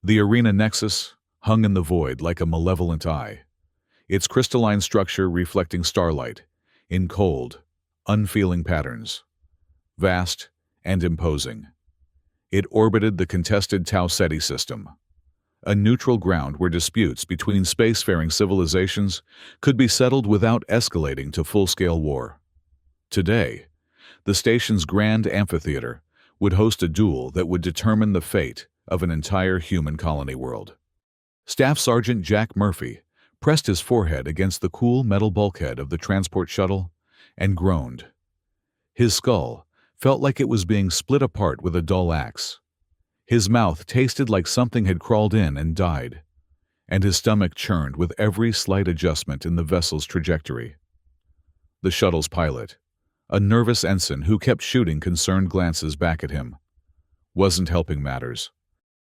The arena nexus hung in the void like a malevolent eye, its crystalline structure reflecting starlight in cold, unfeeling patterns. Vast and imposing, it orbited the contested Tau Ceti system, a neutral ground where disputes between spacefaring civilizations could be settled without escalating to full-scale war. Today, the station's grand amphitheater would host a duel that would determine the fate of an entire human colony world. Staff Sergeant Jack Murphy pressed his forehead against the cool metal bulkhead of the transport shuttle and groaned. His skull felt like it was being split apart with a dull axe. His mouth tasted like something had crawled in and died, and his stomach churned with every slight adjustment in the vessel's trajectory. The shuttle's pilot, a nervous ensign who kept shooting concerned glances back at him, wasn't helping matters.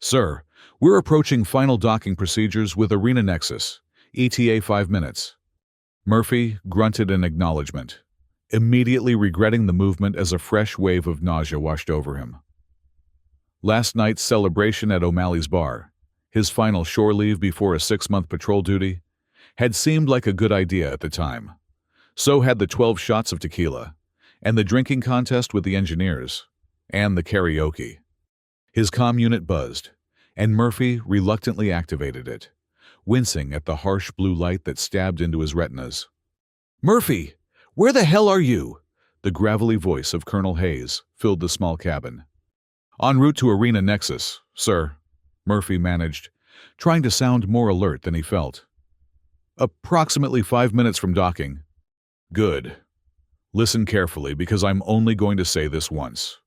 "Sir, we're approaching final docking procedures with Arena Nexus, ETA 5 minutes. Murphy grunted in acknowledgement, immediately regretting the movement as a fresh wave of nausea washed over him. Last night's celebration at O'Malley's bar, his final shore leave before a 6-month patrol duty, had seemed like a good idea at the time. So had the 12 shots of tequila, and the drinking contest with the engineers, and the karaoke. His comm unit buzzed, and Murphy reluctantly activated it, wincing at the harsh blue light that stabbed into his retinas. "Murphy! Where the hell are you?" The gravelly voice of Colonel Hayes filled the small cabin. "En route to Arena Nexus, sir," Murphy managed, trying to sound more alert than he felt. "Approximately 5 minutes from docking." "Good. Listen carefully because I'm only going to say this once.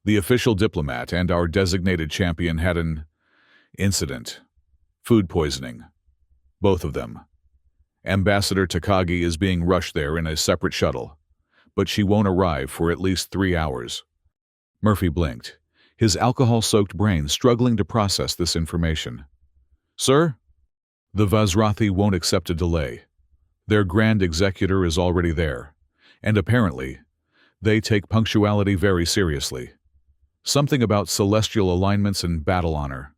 The official diplomat and our designated champion had an incident. Food poisoning. Both of them. Ambassador Takagi is being rushed there in a separate shuttle, but she won't arrive for at least 3 hours. Murphy blinked, his alcohol-soaked brain struggling to process this information. "Sir?" "The Vazrathi won't accept a delay. Their grand executor is already there, and apparently, they take punctuality very seriously. Something about celestial alignments and battle honor.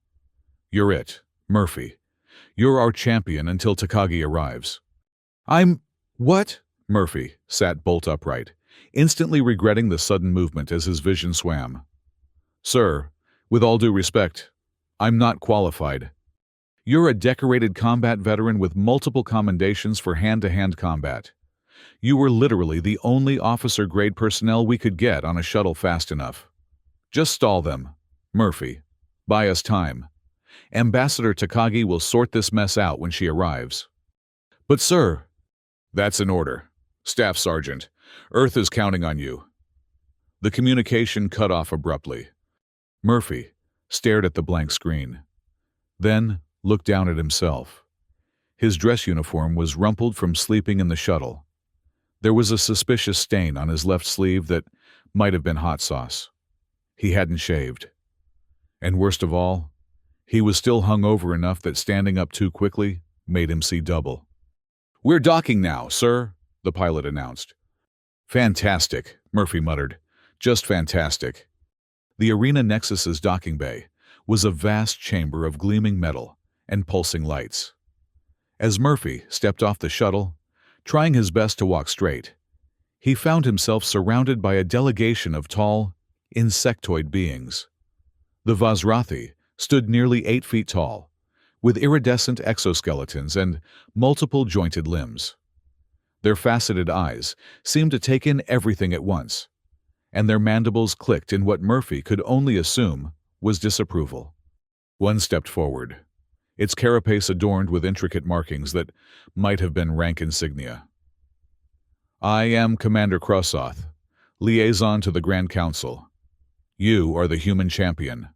You're it, Murphy. You're our champion until Takagi arrives." What?" Murphy sat bolt upright, instantly regretting the sudden movement as his vision swam. "Sir, with all due respect, I'm not qualified. You're a decorated combat veteran with multiple commendations for hand-to-hand combat. You were literally the only officer-grade personnel we could get on a shuttle fast enough. Just stall them, Murphy. Buy us time. Ambassador Takagi will sort this mess out when she arrives." "But sir..." "That's an order. Staff Sergeant, Earth is counting on you." The communication cut off abruptly. Murphy stared at the blank screen, then looked down at himself. His dress uniform was rumpled from sleeping in the shuttle. There was a suspicious stain on his left sleeve that might have been hot sauce. He hadn't shaved. And worst of all, he was still hungover enough that standing up too quickly made him see double. "We're docking now, sir," the pilot announced. "Fantastic," Murphy muttered. "Just fantastic." The Arena Nexus's docking bay was a vast chamber of gleaming metal and pulsing lights. As Murphy stepped off the shuttle, trying his best to walk straight, he found himself surrounded by a delegation of tall, insectoid beings. The Vazrathi stood nearly 8 feet tall, with iridescent exoskeletons and multiple jointed limbs. Their faceted eyes seemed to take in everything at once, and their mandibles clicked in what Murphy could only assume was disapproval. One stepped forward, its carapace adorned with intricate markings that might have been rank insignia. "I am Commander Krossoth, liaison to the Grand Council. You are the human champion."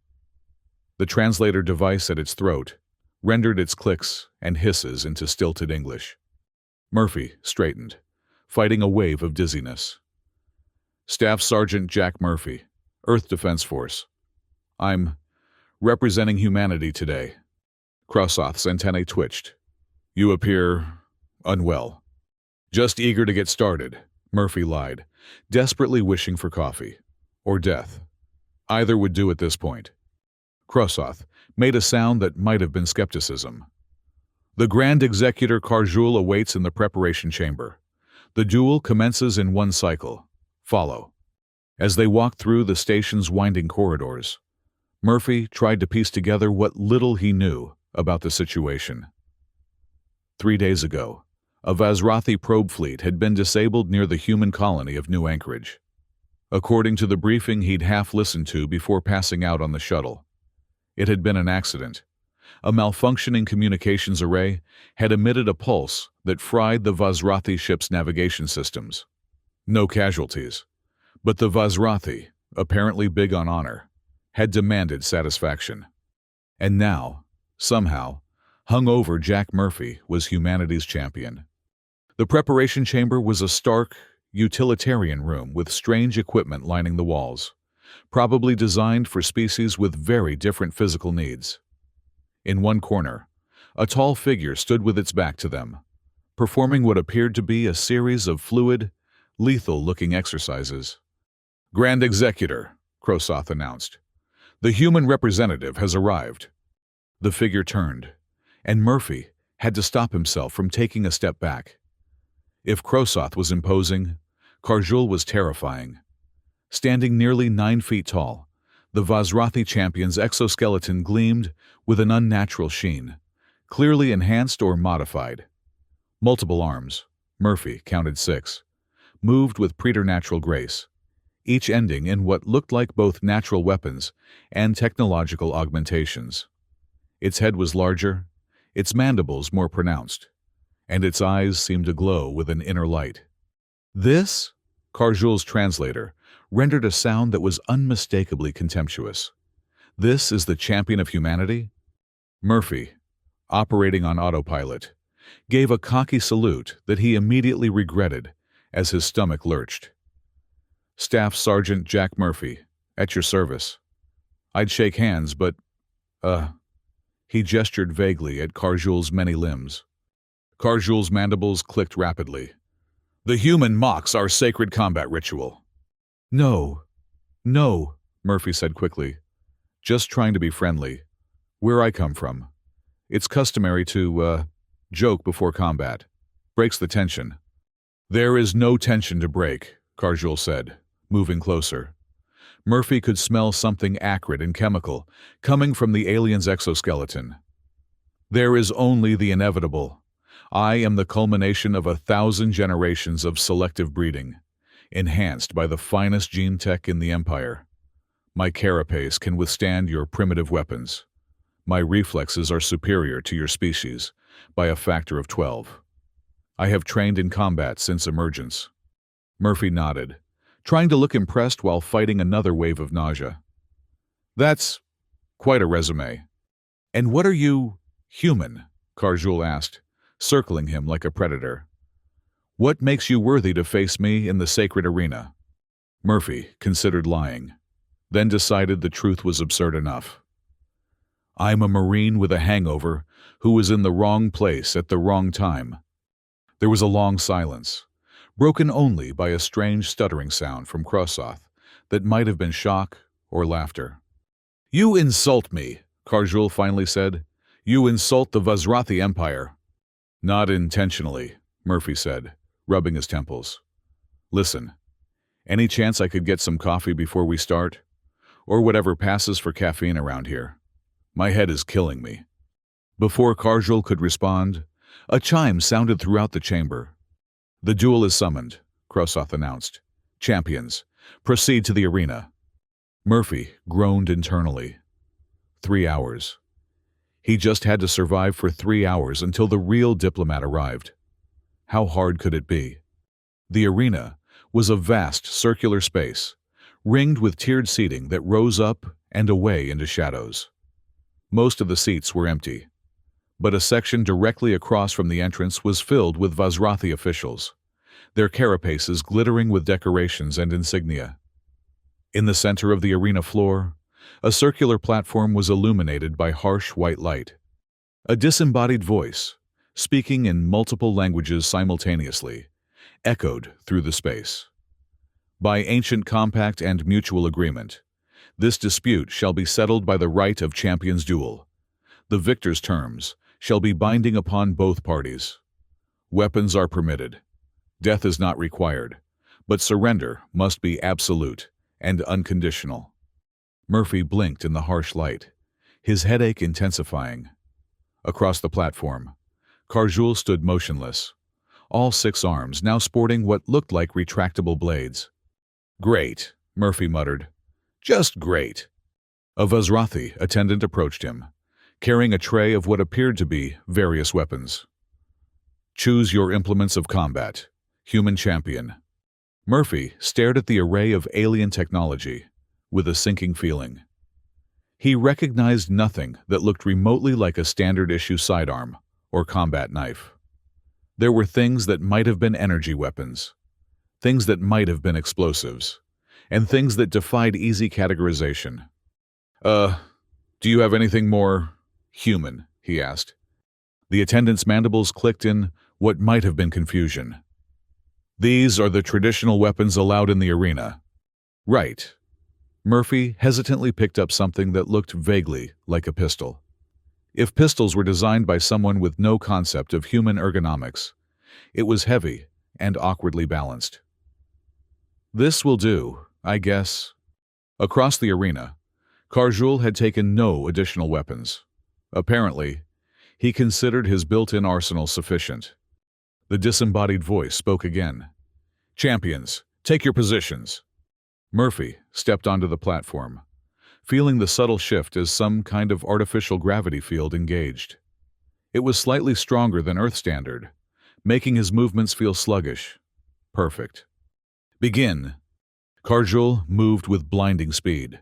The translator device at its throat rendered its clicks and hisses into stilted English. Murphy straightened, fighting a wave of dizziness. "Staff Sergeant Jack Murphy, Earth Defense Force. I'm representing humanity today." Krossoth's antennae twitched. "You appear unwell." "Just eager to get started," Murphy lied, desperately wishing for coffee. Or death. Either would do at this point. Krossoth made a sound that might have been skepticism. The Grand Executor Karjul awaits in the preparation chamber. The duel commences in one cycle. Follow. As they walked through the station's winding corridors, Murphy tried to piece together what little he knew about the situation. 3 days ago, a Vazrathi probe fleet had been disabled near the human colony of New Anchorage. According to the briefing he'd half listened to before passing out on the shuttle, it had been an accident. A malfunctioning communications array had emitted a pulse that fried the Vazrathi ship's navigation systems. No casualties, but the Vazrathi, apparently big on honor, had demanded satisfaction. And now, somehow, hungover Jack Murphy was humanity's champion. The preparation chamber was a stark, utilitarian room with strange equipment lining the walls, probably designed for species with very different physical needs. In one corner, a tall figure stood with its back to them, performing what appeared to be a series of fluid, lethal-looking exercises. "Grand Executor," Krosoth announced. "The human representative has arrived." The figure turned, and Murphy had to stop himself from taking a step back. If Krosoth was imposing, Karjul was terrifying. Standing nearly 9 feet tall, the Vazrathi champion's exoskeleton gleamed with an unnatural sheen, clearly enhanced or modified. Multiple arms, Murphy counted 6, moved with preternatural grace, each ending in what looked like both natural weapons and technological augmentations. Its head was larger, its mandibles more pronounced, and its eyes seemed to glow with an inner light. "This," Karjul's translator, rendered a sound that was unmistakably contemptuous. "This is the champion of humanity?" Murphy, operating on autopilot, gave a cocky salute that he immediately regretted as his stomach lurched. "Staff Sergeant Jack Murphy, at your service. I'd shake hands, but, he gestured vaguely at Karjul's many limbs. Karjul's mandibles clicked rapidly. "The human mocks our sacred combat ritual." No, Murphy said quickly. "Just trying to be friendly. Where I come from, it's customary to, joke before combat. Breaks the tension." "There is no tension to break," Karjul said, moving closer. Murphy could smell something acrid and chemical coming from the alien's exoskeleton. "There is only the inevitable. I am the culmination of 1,000 generations of selective breeding, enhanced by the finest gene tech in the Empire. My carapace can withstand your primitive weapons. My reflexes are superior to your species by a factor of 12. I have trained in combat since emergence." Murphy nodded, trying to look impressed while fighting another wave of nausea. "That's quite a resume." "And what are you, human?" Karjul asked, circling him like a predator. "What makes you worthy to face me in the sacred arena?" Murphy considered lying, then decided the truth was absurd enough. "I'm a Marine with a hangover who was in the wrong place at the wrong time." There was a long silence, broken only by a strange stuttering sound from Krosoth that might have been shock or laughter. "You insult me," Karjul finally said. "You insult the Vazrathi Empire." "Not intentionally," Murphy said, rubbing his temples. "Listen, any chance I could get some coffee before we start? Or whatever passes for caffeine around here? My head is killing me." Before Karjul could respond, a chime sounded throughout the chamber. "The duel is summoned," Krosoth announced. "Champions, proceed to the arena." Murphy groaned internally. 3 hours. He just had to survive for 3 hours until the real diplomat arrived. How hard could it be? The arena was a vast circular space, ringed with tiered seating that rose up and away into shadows. Most of the seats were empty, but a section directly across from the entrance was filled with Vazrathi officials, their carapaces glittering with decorations and insignia. In the center of the arena floor, a circular platform was illuminated by harsh white light. A disembodied voice, speaking in multiple languages simultaneously, echoed through the space. "By ancient compact and mutual agreement, this dispute shall be settled by the right of champions' duel. The victor's terms shall be binding upon both parties. Weapons are permitted. Death is not required, but surrender must be absolute and unconditional. Murphy blinked in the harsh light, his headache intensifying. Across the platform, Karjul stood motionless, all 6 arms now sporting what looked like retractable blades. "Great," Murphy muttered. "Just great." A Vazrathi attendant approached him, carrying a tray of what appeared to be various weapons. "Choose your implements of combat, human champion." Murphy stared at the array of alien technology with a sinking feeling. He recognized nothing that looked remotely like a standard-issue sidearm or combat knife. There were things that might have been energy weapons, things that might have been explosives, and things that defied easy categorization. Do you have anything more human?" he asked. The attendant's mandibles clicked in what might have been confusion. "These are the traditional weapons allowed in the arena." "Right." Murphy hesitantly picked up something that looked vaguely like a pistol. If pistols were designed by someone with no concept of human ergonomics, it was heavy and awkwardly balanced. "This will do, I guess." Across the arena, Karjul had taken no additional weapons. Apparently, he considered his built-in arsenal sufficient. The disembodied voice spoke again. "Champions, take your positions." Murphy stepped onto the platform, feeling the subtle shift as some kind of artificial gravity field engaged. It was slightly stronger than Earth standard, making his movements feel sluggish. Perfect. "Begin." Karjul moved with blinding speed,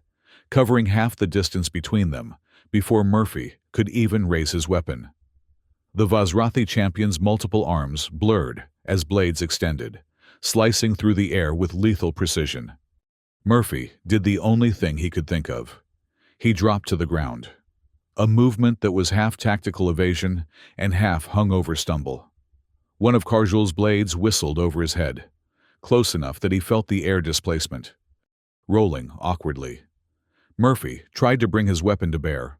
covering half the distance between them before Murphy could even raise his weapon. The Vazrathi champion's multiple arms blurred as blades extended, slicing through the air with lethal precision. Murphy did the only thing he could think of. He dropped to the ground, a movement that was half tactical evasion and half hungover stumble. One of Karjul's blades whistled over his head, close enough that he felt the air displacement. Rolling awkwardly, Murphy tried to bring his weapon to bear,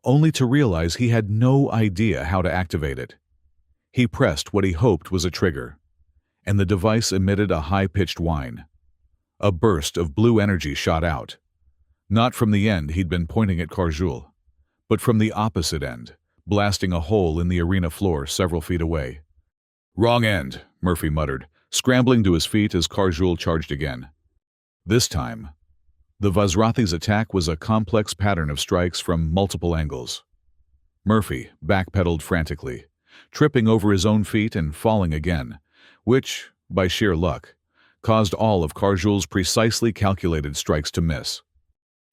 only to realize he had no idea how to activate it. He pressed what he hoped was a trigger, and the device emitted a high-pitched whine. A burst of blue energy shot out, not from the end he'd been pointing at Karjul, but from the opposite end, blasting a hole in the arena floor several feet away. "Wrong end," Murphy muttered, scrambling to his feet as Karjul charged again. This time, the Vazrathi's attack was a complex pattern of strikes from multiple angles. Murphy backpedaled frantically, tripping over his own feet and falling again, which, by sheer luck, caused all of Karjul's precisely calculated strikes to miss.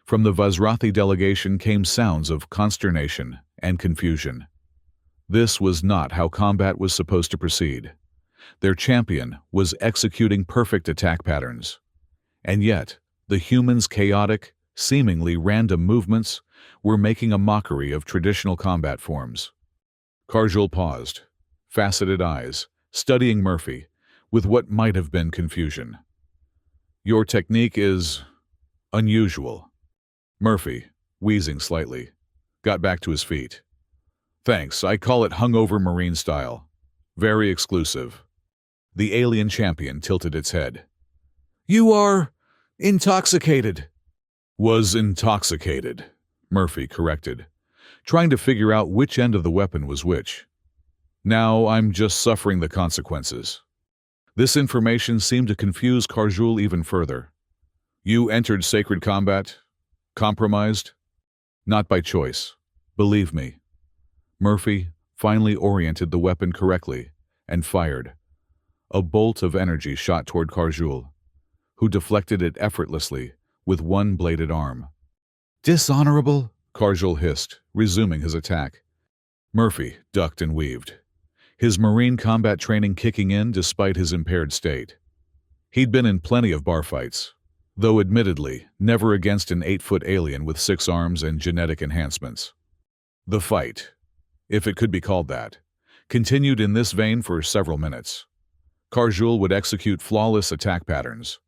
From the Vazrathi delegation came sounds of consternation and confusion. This was not how combat was supposed to proceed. Their champion was executing perfect attack patterns. And yet, the humans' chaotic, seemingly random movements were making a mockery of traditional combat forms. Karjul paused, faceted eyes, studying Murphy, with what might have been confusion. "Your technique is unusual." Murphy, wheezing slightly, got back to his feet. "Thanks, I call it hungover marine style. Very exclusive." The alien champion tilted its head. "You are intoxicated." "Was intoxicated," Murphy corrected, trying to figure out which end of the weapon was which. "Now I'm just suffering the consequences." This information seemed to confuse Karjul even further. "You entered sacred combat? Compromised?" "Not by choice. Believe me." Murphy finally oriented the weapon correctly and fired. A bolt of energy shot toward Karjul, who deflected it effortlessly with one bladed arm. "Dishonorable," Karjul hissed, resuming his attack. Murphy ducked and weaved, his marine combat training kicking in despite his impaired state. He'd been in plenty of bar fights, though admittedly never against an 8-foot alien with 6 arms and genetic enhancements. The fight, if it could be called that, continued in this vein for several minutes. Karjul would execute flawless attack patterns,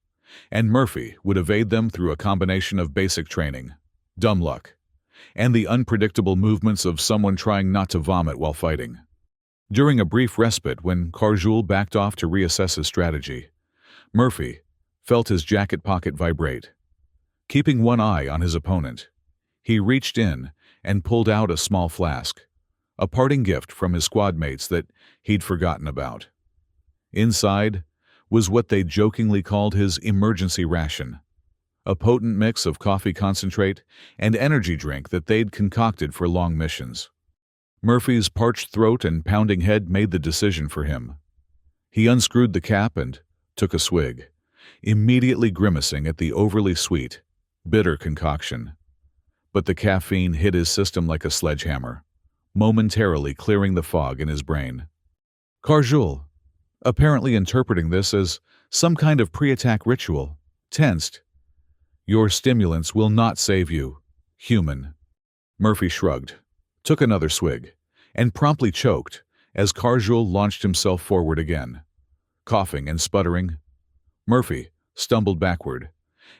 and Murphy would evade them through a combination of basic training, dumb luck, and the unpredictable movements of someone trying not to vomit while fighting. During a brief respite when Karjul backed off to reassess his strategy, Murphy felt his jacket pocket vibrate. Keeping one eye on his opponent, he reached in and pulled out a small flask, a parting gift from his squad mates that he'd forgotten about. Inside was what they jokingly called his emergency ration, a potent mix of coffee concentrate and energy drink that they'd concocted for long missions. Murphy's parched throat and pounding head made the decision for him. He unscrewed the cap and took a swig, immediately grimacing at the overly sweet, bitter concoction. But the caffeine hit his system like a sledgehammer, momentarily clearing the fog in his brain. Karjul, apparently interpreting this as some kind of pre-attack ritual, tensed. "Your stimulants will not save you, human." Murphy shrugged, took another swig, and promptly choked as Karjul launched himself forward again. Coughing and sputtering, Murphy stumbled backward,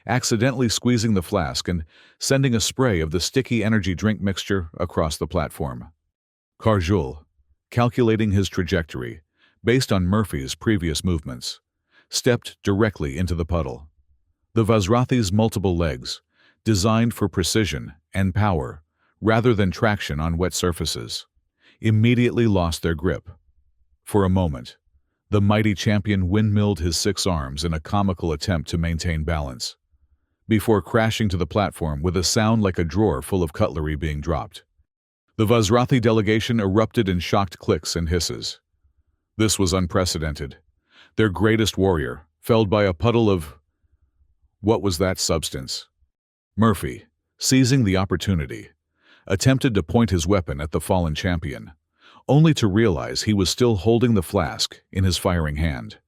accidentally squeezing the flask and sending a spray of the sticky energy drink mixture across the platform. Karjul, calculating his trajectory based on Murphy's previous movements, stepped directly into the puddle. The Vazrathi's multiple legs, designed for precision and power rather than traction on wet surfaces, immediately lost their grip. For a moment, the mighty champion windmilled his 6 arms in a comical attempt to maintain balance, before crashing to the platform with a sound like a drawer full of cutlery being dropped. The Vazrathi delegation erupted in shocked clicks and hisses. This was unprecedented. Their greatest warrior, felled by a puddle of... what was that substance? Murphy, seizing the opportunity, attempted to point his weapon at the fallen champion, only to realize he was still holding the flask in his firing hand.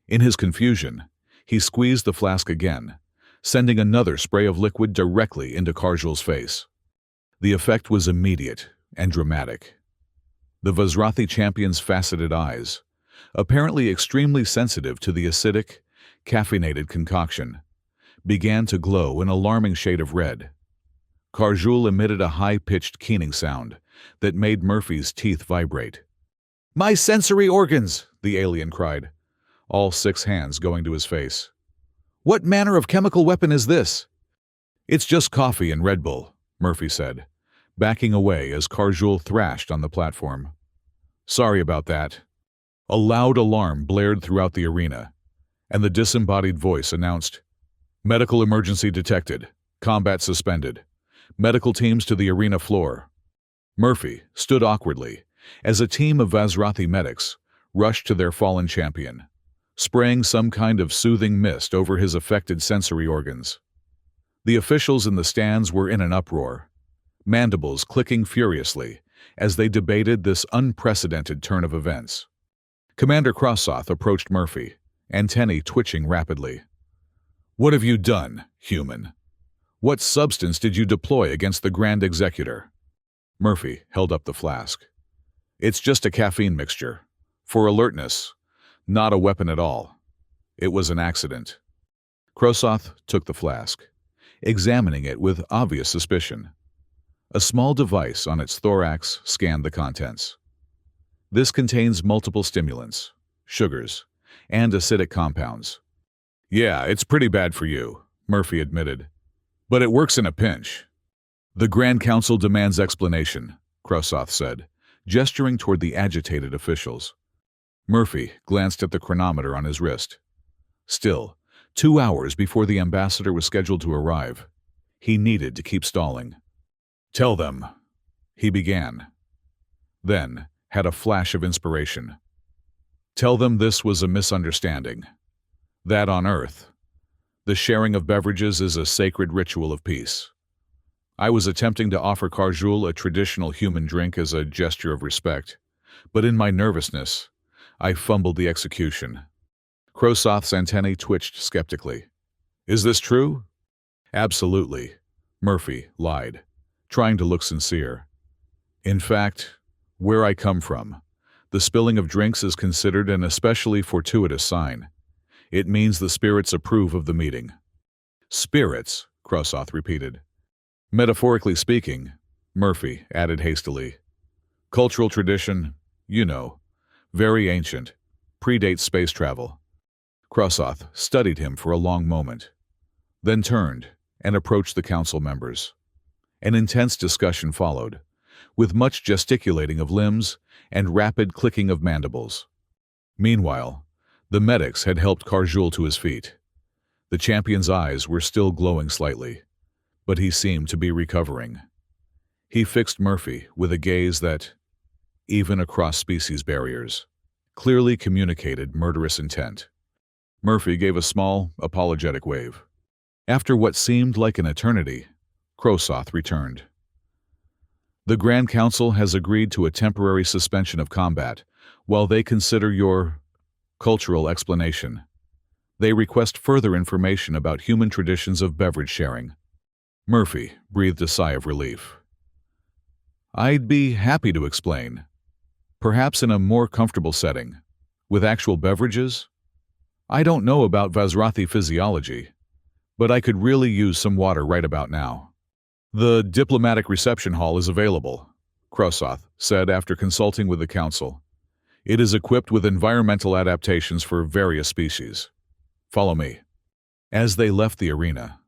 In his confusion, he squeezed the flask again, sending another spray of liquid directly into Karjul's face. The effect was immediate and dramatic. The Vazrathi champion's faceted eyes, apparently extremely sensitive to the acidic, caffeinated concoction, began to glow an alarming shade of red. Karjul emitted a high-pitched keening sound that made Murphy's teeth vibrate. "My sensory organs!" the alien cried, all 6 hands going to his face. "What manner of chemical weapon is this?" "It's just coffee and Red Bull," Murphy said, backing away as Karjul thrashed on the platform. "Sorry about that." A loud alarm blared throughout the arena, and the disembodied voice announced, "Medical emergency detected. Combat suspended. Medical teams to the arena floor." Murphy stood awkwardly as a team of Vazrathi medics rushed to their fallen champion, spraying some kind of soothing mist over his affected sensory organs. The officials in the stands were in an uproar, mandibles clicking furiously as they debated this unprecedented turn of events. Commander Krossoth approached Murphy, antennae twitching rapidly. "What have you done, human? What substance did you deploy against the Grand Executor?" Murphy held up the flask. "It's just a caffeine mixture. For alertness, not a weapon at all. It was an accident." Krossoth took the flask, examining it with obvious suspicion. A small device on its thorax scanned the contents. "This contains multiple stimulants, sugars, and acidic compounds." "Yeah, it's pretty bad for you," Murphy admitted. "But it works in a pinch." "The Grand Council demands explanation," Krossoth said, gesturing toward the agitated officials. Murphy glanced at the chronometer on his wrist. Still, 2 hours before the ambassador was scheduled to arrive. He needed to keep stalling. "Tell them," he began. Then had a flash of inspiration. "Tell them this was a misunderstanding. That on Earth, the sharing of beverages is a sacred ritual of peace. I was attempting to offer Karjul a traditional human drink as a gesture of respect, but in my nervousness, I fumbled the execution." Krossoth's antennae twitched skeptically. "Is this true?" "Absolutely," Murphy lied, trying to look sincere. "In fact, where I come from, the spilling of drinks is considered an especially fortuitous sign. It means the spirits approve of the meeting." "Spirits," Krossoth repeated. Metaphorically speaking, Murphy added hastily. Cultural tradition, you know, very ancient, predates space travel. Krossoth studied him for a long moment, then turned and approached the council members. An intense discussion followed, with much gesticulating of limbs and rapid clicking of mandibles. Meanwhile, the medics had helped Karjul to his feet. The champion's eyes were still glowing slightly, but he seemed to be recovering. He fixed Murphy with a gaze that, even across species barriers, clearly communicated murderous intent. Murphy gave a small, apologetic wave. After what seemed like an eternity, Krossoth returned. The Grand Council has agreed to a temporary suspension of combat while they consider your cultural explanation. They request further information about human traditions of beverage sharing. Murphy breathed a sigh of relief. I'd be happy to explain. Perhaps in a more comfortable setting, with actual beverages? I don't know about Vazrathi physiology, but I could really use some water right about now. The diplomatic reception hall is available, Krossoth said after consulting with the council. It is equipped with environmental adaptations for various species. Follow me. As they left the arena,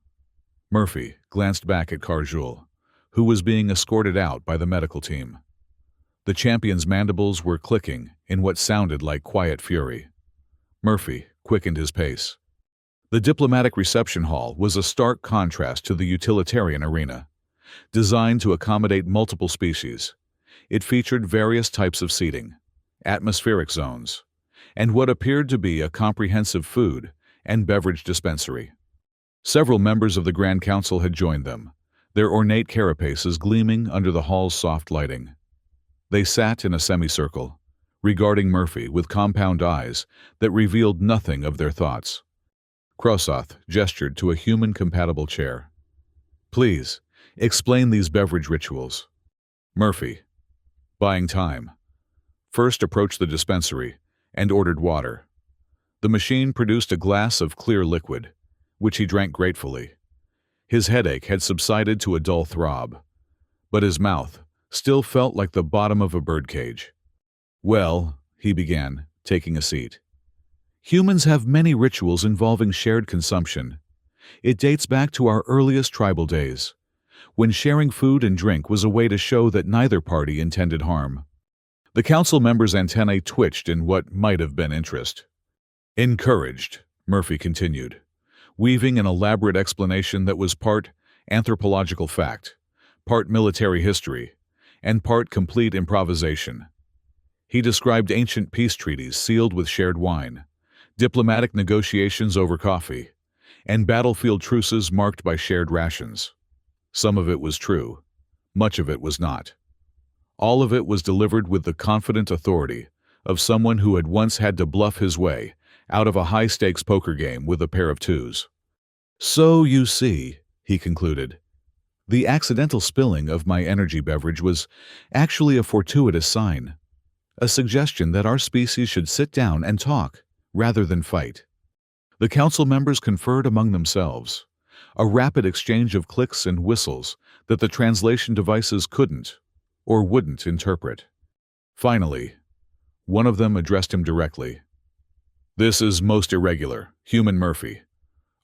Murphy glanced back at Karjul, who was being escorted out by the medical team. The champion's mandibles were clicking in what sounded like quiet fury. Murphy quickened his pace. The diplomatic reception hall was a stark contrast to the utilitarian arena. Designed to accommodate multiple species, it featured various types of seating, atmospheric zones, and what appeared to be a comprehensive food and beverage dispensary. Several members of the Grand Council had joined them, their ornate carapaces gleaming under the hall's soft lighting. They sat in a semicircle, regarding Murphy with compound eyes that revealed nothing of their thoughts. Krossoth gestured to a human-compatible chair. Please, explain these beverage rituals. Murphy, buying time, first approached the dispensary and ordered water. The machine produced a glass of clear liquid, which he drank gratefully. His headache had subsided to a dull throb, but his mouth still felt like the bottom of a birdcage. Well, he began, taking a seat. Humans have many rituals involving shared consumption. It dates back to our earliest tribal days, when sharing food and drink was a way to show that neither party intended harm. The council members' antennae twitched in what might have been interest. Encouraged, Murphy continued, weaving an elaborate explanation that was part anthropological fact, part military history, and part complete improvisation. He described ancient peace treaties sealed with shared wine, diplomatic negotiations over coffee, and battlefield truces marked by shared rations. Some of it was true, much of it was not. All of it was delivered with the confident authority of someone who had once had to bluff his way out of a high-stakes poker game with a pair of twos. So, you see, he concluded, the accidental spilling of my energy beverage was actually a fortuitous sign, a suggestion that our species should sit down and talk rather than fight. The council members conferred among themselves, a rapid exchange of clicks and whistles that the translation devices couldn't or wouldn't interpret. Finally, one of them addressed him directly. This is most irregular, Human Murphy.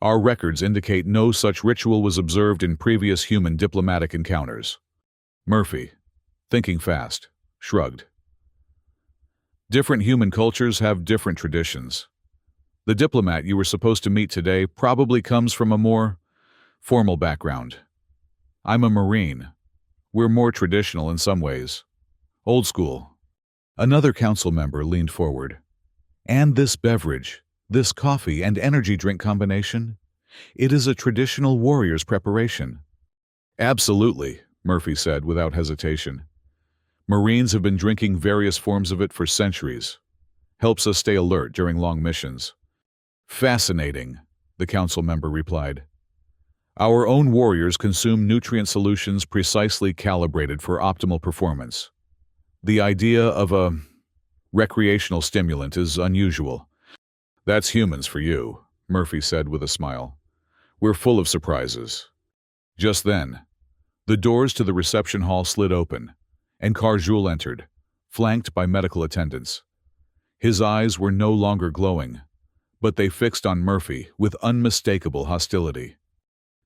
Our records indicate no such ritual was observed in previous human diplomatic encounters. Murphy, thinking fast, shrugged. Different human cultures have different traditions. The diplomat you were supposed to meet today probably comes from a more formal background. I'm a Marine. We're more traditional in some ways. Old school. Another council member leaned forward. And this beverage, this coffee and energy drink combination, it is a traditional warrior's preparation. Absolutely, Murphy said without hesitation. Marines have been drinking various forms of it for centuries. Helps us stay alert during long missions. Fascinating, the council member replied. Our own warriors consume nutrient solutions precisely calibrated for optimal performance. The idea of a recreational stimulant is unusual. That's humans for you, Murphy said with a smile. We're full of surprises. Just then, The doors to the reception hall slid open, and Karjul entered, flanked by medical attendants. His eyes were no longer glowing, but they fixed on Murphy with unmistakable hostility.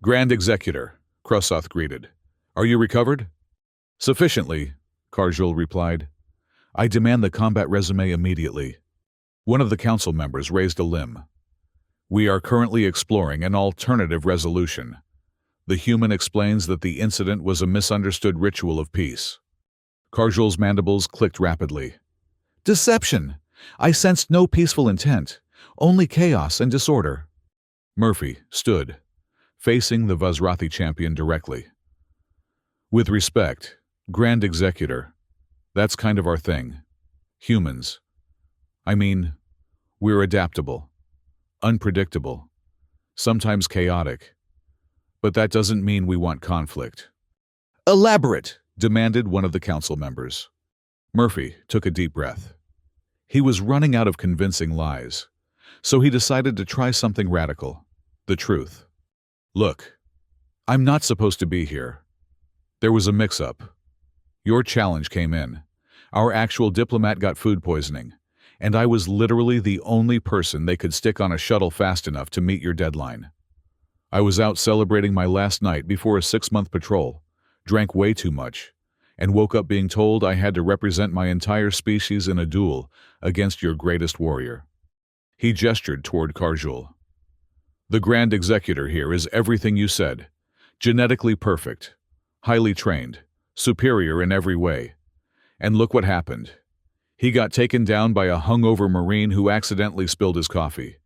"Grand Executor," Krosoth greeted. "Are you recovered?" "Sufficiently," Karjul replied. "I demand the combat resume immediately." One of the council members raised a limb. "We are currently exploring an alternative resolution. The human explains that the incident was a misunderstood ritual of peace." Karjul's mandibles clicked rapidly. "Deception! I sensed no peaceful intent, only chaos and disorder." Murphy stood, facing the Vazrathi champion directly. "With respect, Grand Executor, that's kind of our thing. Humans. I mean, we're adaptable, unpredictable, sometimes chaotic. But that doesn't mean we want conflict." "Elaborate!" demanded one of the council members. Murphy took a deep breath. He was running out of convincing lies, so he decided to try something radical: the truth. "Look, I'm not supposed to be here. There was a mix-up. Your challenge came in. Our actual diplomat got food poisoning, and I was literally the only person they could stick on a shuttle fast enough to meet your deadline. I was out celebrating my last night before a 6-month patrol, drank way too much, and woke up being told I had to represent my entire species in a duel against your greatest warrior." He gestured toward Karjul. "The Grand Executor here is everything you said. Genetically perfect, highly trained, superior in every way. And look what happened. He got taken down by a hungover Marine who accidentally spilled his coffee.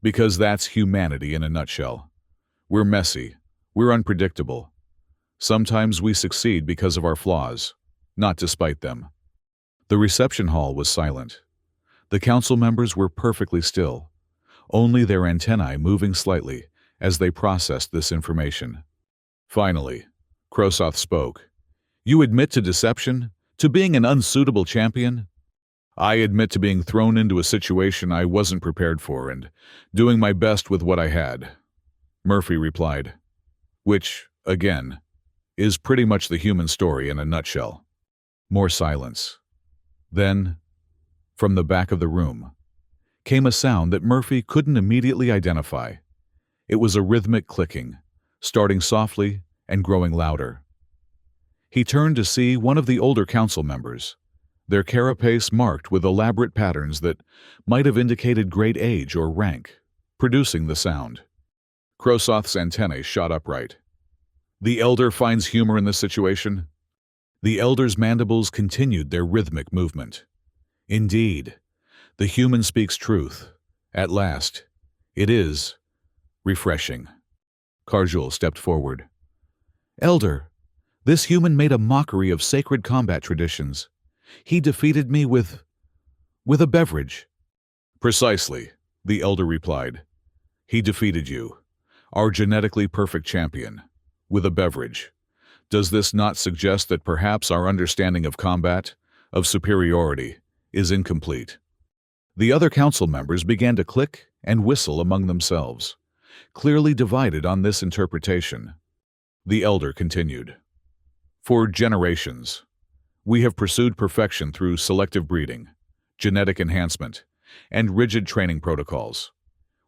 Because that's humanity in a nutshell. We're messy. We're unpredictable. Sometimes we succeed because of our flaws, not despite them." The reception hall was silent. The council members were perfectly still, only their antennae moving slightly as they processed this information. Finally, Krosoth spoke. "You admit to deception? To being an unsuitable champion?" "I admit to being thrown into a situation I wasn't prepared for and doing my best with what I had," Murphy replied. "Which, again, is pretty much the human story in a nutshell." More silence. Then, from the back of the room, came a sound that Murphy couldn't immediately identify. It was a rhythmic clicking, starting softly and growing louder. He turned to see one of the older council members, their carapace marked with elaborate patterns that might have indicated great age or rank, producing the sound. Krosoth's antennae shot upright. "The Elder finds humor in this situation?" The Elder's mandibles continued their rhythmic movement. "Indeed, the human speaks truth. At last. It is refreshing." Karjul stepped forward. "Elder, this human made a mockery of sacred combat traditions. He defeated me with a beverage." "Precisely," the Elder replied. "He defeated you, our genetically perfect champion, with a beverage. Does this not suggest that perhaps our understanding of combat, of superiority, is incomplete?" The other council members began to click and whistle among themselves, clearly divided on this interpretation. The Elder continued. "For generations, we have pursued perfection through selective breeding, genetic enhancement, and rigid training protocols.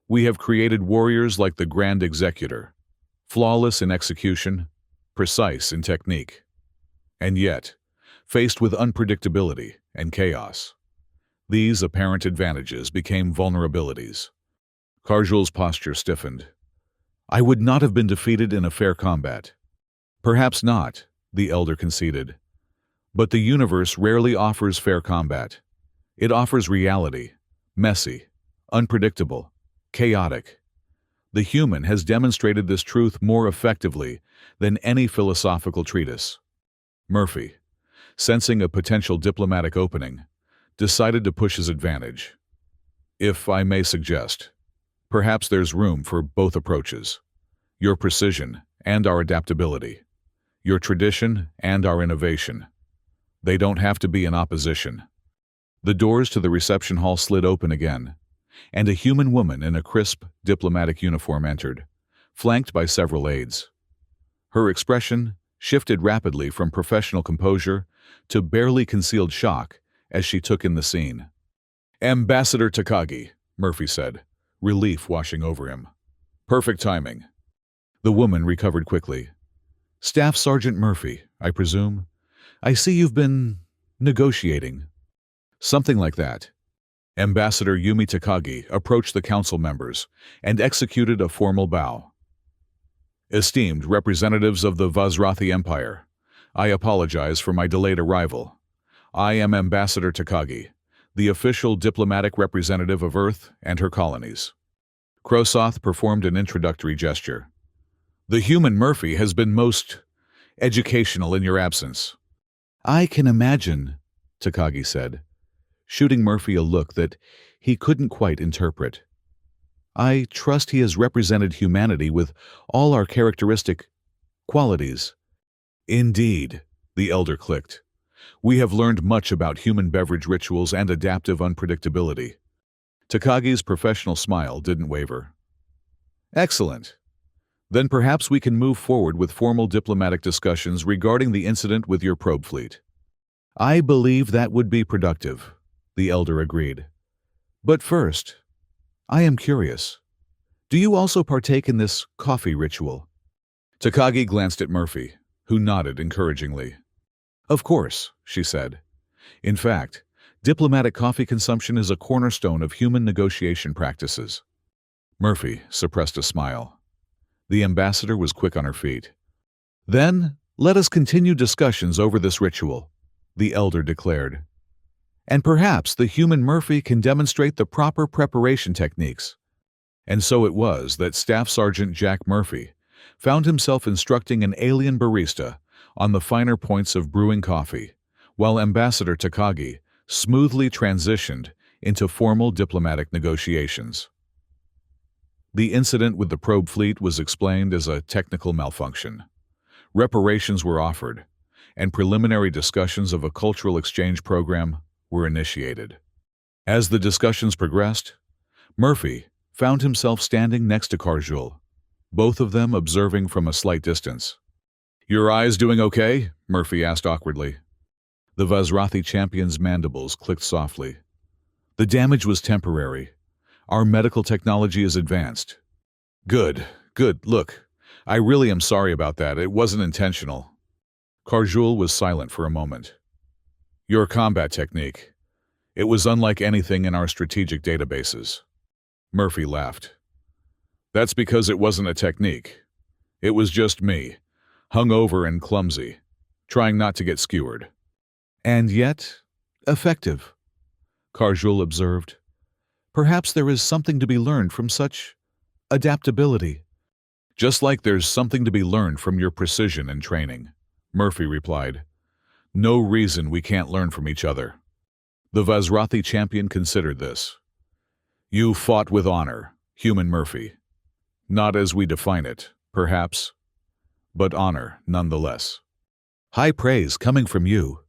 We have created warriors like the Grand Executor, flawless in execution, precise in technique. And yet, faced with unpredictability and chaos, these apparent advantages became vulnerabilities." Karjul's posture stiffened. "I would not have been defeated in a fair combat." "Perhaps not," the Elder conceded. "But the universe rarely offers fair combat. It offers reality, messy, unpredictable, chaotic. The human has demonstrated this truth more effectively than any philosophical treatise." Murphy, sensing a potential diplomatic opening, decided to push his advantage. "If I may suggest, perhaps there's room for both approaches. Your precision and our adaptability. Your tradition and our innovation. They don't have to be in opposition." The doors to the reception hall slid open again, and a human woman in a crisp, diplomatic uniform entered, flanked by several aides. Her expression shifted rapidly from professional composure to barely concealed shock as she took in the scene. "Ambassador Takagi," Murphy said, relief washing over him. "Perfect timing." The woman recovered quickly. "Staff Sergeant Murphy, I presume? I see you've been negotiating." "Something like that." Ambassador Yumi Takagi approached the council members and executed a formal bow. "Esteemed representatives of the Vazrathi Empire, I apologize for my delayed arrival. I am Ambassador Takagi, the official diplomatic representative of Earth and her colonies." Krosoth performed an introductory gesture. "The human Murphy has been most educational in your absence." "I can imagine," Takagi said, shooting Murphy a look that he couldn't quite interpret. "I trust he has represented humanity with all our characteristic qualities." "Indeed," the elder clicked. "We have learned much about human beverage rituals and adaptive unpredictability." Takagi's professional smile didn't waver. "Excellent. Then perhaps we can move forward with formal diplomatic discussions regarding the incident with your probe fleet." "I believe that would be productive," the elder agreed. "But first, I am curious. Do you also partake in this coffee ritual?" Takagi glanced at Murphy, who nodded encouragingly. "Of course," she said. "In fact, diplomatic coffee consumption is a cornerstone of human negotiation practices." Murphy suppressed a smile. The ambassador was quick on her feet. "Then, let us continue discussions over this ritual," the elder declared. "And perhaps the human Murphy can demonstrate the proper preparation techniques." And so it was that Staff Sergeant Jack Murphy found himself instructing an alien barista on the finer points of brewing coffee, while Ambassador Takagi smoothly transitioned into formal diplomatic negotiations. The incident with the probe fleet was explained as a technical malfunction. Reparations were offered, and preliminary discussions of a cultural exchange program were initiated. As the discussions progressed, Murphy found himself standing next to Karjul, both of them observing from a slight distance. "Your eyes doing okay?" Murphy asked awkwardly. The Vazrathi champion's mandibles clicked softly. "The damage was temporary. Our medical technology is advanced." Good. Look, I really am sorry about that. It wasn't intentional." Karjul was silent for a moment. "Your combat technique. It was unlike anything in our strategic databases." Murphy laughed. "That's because it wasn't a technique. It was just me, hungover and clumsy, trying not to get skewered." "And yet, effective," Karjul observed. "Perhaps there is something to be learned from such adaptability." "Just like there's something to be learned from your precision and training," Murphy replied. "No reason we can't learn from each other." The Vazrathi champion considered this. "You fought with honor, human Murphy. Not as we define it, perhaps, but honor nonetheless." "High praise coming from you."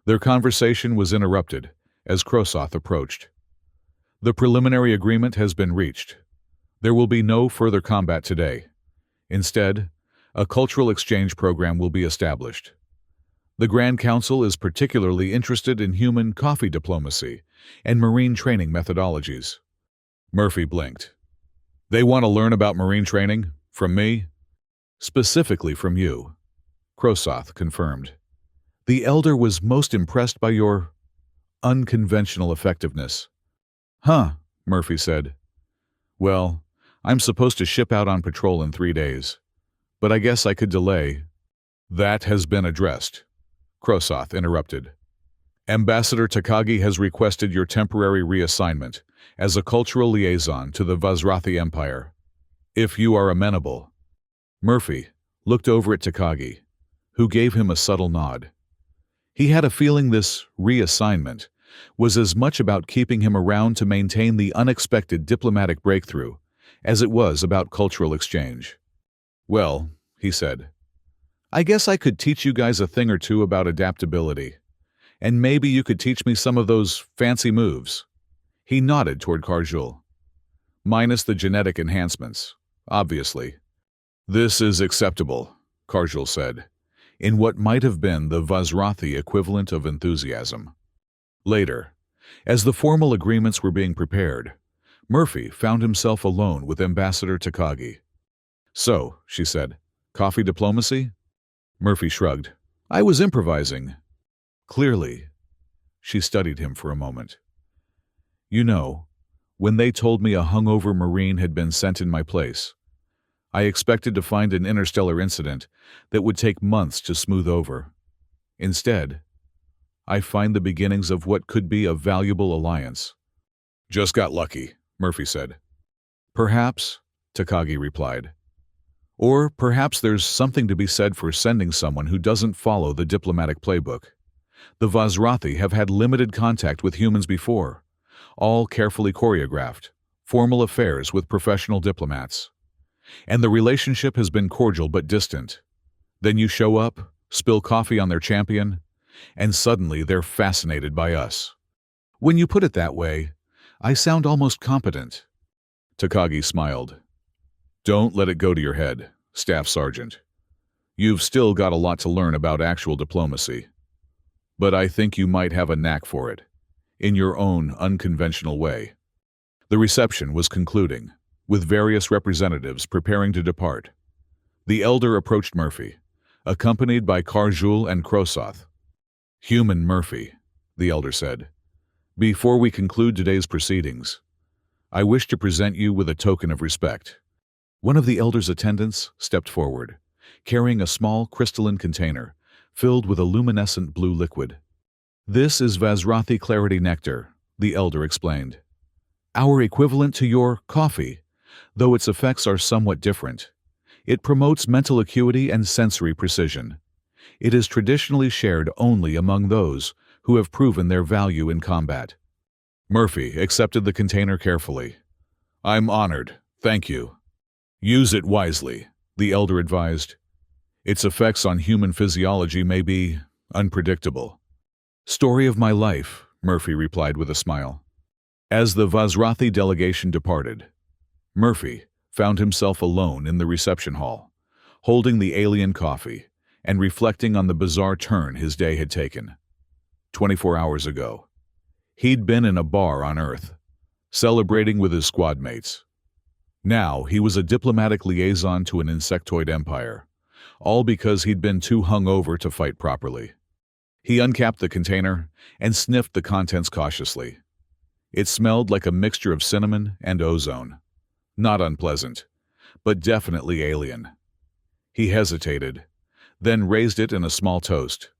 Their conversation was interrupted as Krosoth approached. "The preliminary agreement has been reached. There will be no further combat today. Instead, a cultural exchange program will be established. The Grand Council is particularly interested in human coffee diplomacy and marine training methodologies." Murphy blinked. "They want to learn about marine training? From me?" "Specifically from you," Krosoth confirmed. "The elder was most impressed by your unconventional effectiveness." "Huh," Murphy said. "Well, I'm supposed to ship out on patrol in 3 days, but I guess I could delay." "That has been addressed," Krosoth interrupted. "Ambassador Takagi has requested your temporary reassignment as a cultural liaison to the Vazrathi Empire. If you are amenable." Murphy looked over at Takagi, who gave him a subtle nod. He had a feeling this reassignment was as much about keeping him around to maintain the unexpected diplomatic breakthrough as it was about cultural exchange. "Well," he said, "I guess I could teach you guys a thing or two about adaptability, and maybe you could teach me some of those fancy moves." He nodded toward Karjul. "Minus the genetic enhancements, obviously." "This is acceptable," Karjul said, in what might have been the Vazrathi equivalent of enthusiasm. Later, as the formal agreements were being prepared, Murphy found himself alone with Ambassador Takagi. "So," she said, "coffee diplomacy?" Murphy shrugged. "I was improvising." "Clearly." She studied him for a moment. "You know, when they told me a hungover Marine had been sent in my place, I expected to find an interstellar incident that would take months to smooth over. Instead, I find the beginnings of what could be a valuable alliance." "Just got lucky," Murphy said. "Perhaps," Takagi replied. "Or perhaps there's something to be said for sending someone who doesn't follow the diplomatic playbook. The Vazrathi have had limited contact with humans before, all carefully choreographed, formal affairs with professional diplomats. And the relationship has been cordial but distant. Then you show up, spill coffee on their champion, and suddenly they're fascinated by us. When you put it that way, I sound almost competent." Takagi smiled. "Don't let it go to your head, Staff Sergeant. You've still got a lot to learn about actual diplomacy. But I think you might have a knack for it, in your own unconventional way." The reception was concluding, with various representatives preparing to depart. The elder approached Murphy, accompanied by Karjul and Krosoth. "Human Murphy," the elder said, "before we conclude today's proceedings, I wish to present you with a token of respect." One of the elder's attendants stepped forward, carrying a small crystalline container filled with a luminescent blue liquid. "This is Vazrathi Clarity Nectar," the elder explained. "Our equivalent to your coffee, though its effects are somewhat different. It promotes mental acuity and sensory precision. It is traditionally shared only among those who have proven their value in combat." Murphy accepted the container carefully. "I'm honored, thank you." "Use it wisely," the elder advised. "Its effects on human physiology may be unpredictable." "Story of my life," Murphy replied with a smile. As the Vazrathi delegation departed, Murphy found himself alone in the reception hall, holding the alien coffee and reflecting on the bizarre turn his day had taken. 24 hours ago, he'd been in a bar on Earth, celebrating with his squad mates. Now he was a diplomatic liaison to an insectoid empire, all because he'd been too hungover to fight properly. He uncapped the container and sniffed the contents cautiously. It smelled like a mixture of cinnamon and ozone. Not unpleasant, but definitely alien. He hesitated, then raised it in a small toast.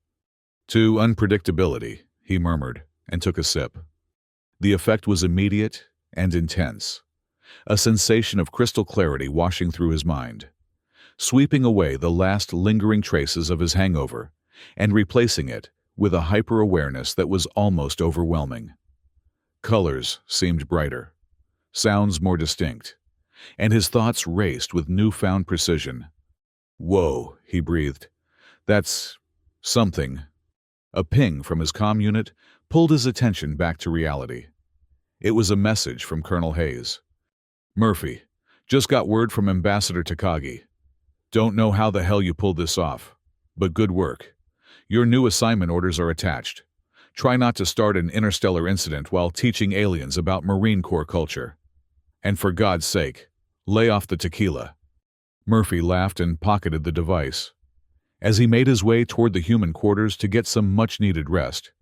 "To unpredictability," he murmured, and took a sip. The effect was immediate and intense, a sensation of crystal clarity washing through his mind, sweeping away the last lingering traces of his hangover and replacing it with a hyper-awareness that was almost overwhelming. Colors seemed brighter, sounds more distinct, and his thoughts raced with newfound precision. "Whoa," he breathed. "That's something." A ping from his comm unit pulled his attention back to reality. It was a message from Colonel Hayes. "Murphy, just got word from Ambassador Takagi. Don't know how the hell you pulled this off, but good work. Your new assignment orders are attached. Try not to start an interstellar incident while teaching aliens about Marine Corps culture. And for God's sake, lay off the tequila." Murphy laughed and pocketed the device. As he made his way toward the human quarters to get some much-needed rest,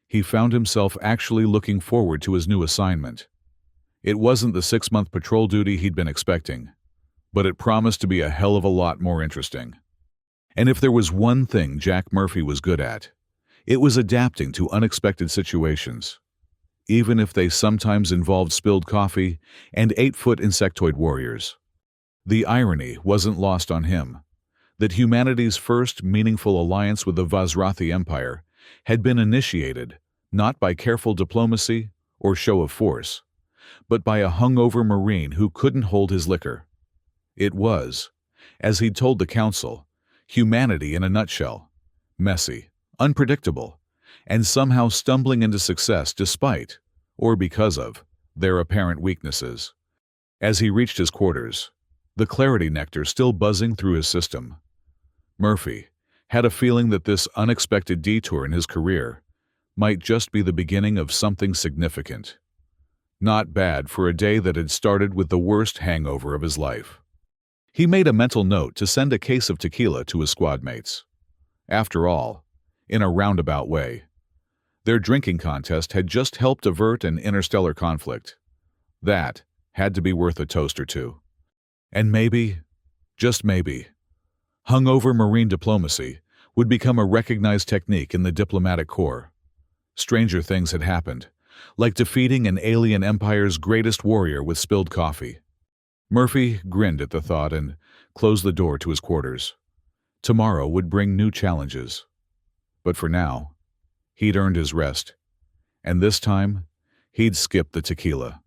he found himself actually looking forward to his new assignment. It wasn't the 6-month patrol duty he'd been expecting, but it promised to be a hell of a lot more interesting. And if there was one thing Jack Murphy was good at, it was adapting to unexpected situations, even if they sometimes involved spilled coffee and 8-foot insectoid warriors. The irony wasn't lost on him that humanity's first meaningful alliance with the Vazrathi Empire had been initiated not by careful diplomacy or show of force, but by a hungover Marine who couldn't hold his liquor. It was, as he'd told the Council, humanity in a nutshell, messy, unpredictable, and somehow stumbling into success despite, or because of, their apparent weaknesses. As he reached his quarters, the clarity nectar still buzzing through his system, Murphy had a feeling that this unexpected detour in his career might just be the beginning of something significant. Not bad for a day that had started with the worst hangover of his life. He made a mental note to send a case of tequila to his squad mates. After all, in a roundabout way, their drinking contest had just helped avert an interstellar conflict. That had to be worth a toast or two. And maybe, just maybe, hungover marine diplomacy would become a recognized technique in the diplomatic corps. Stranger things had happened, like defeating an alien empire's greatest warrior with spilled coffee. Murphy grinned at the thought and closed the door to his quarters. Tomorrow would bring new challenges. But for now, he'd earned his rest, and this time, he'd skip the tequila.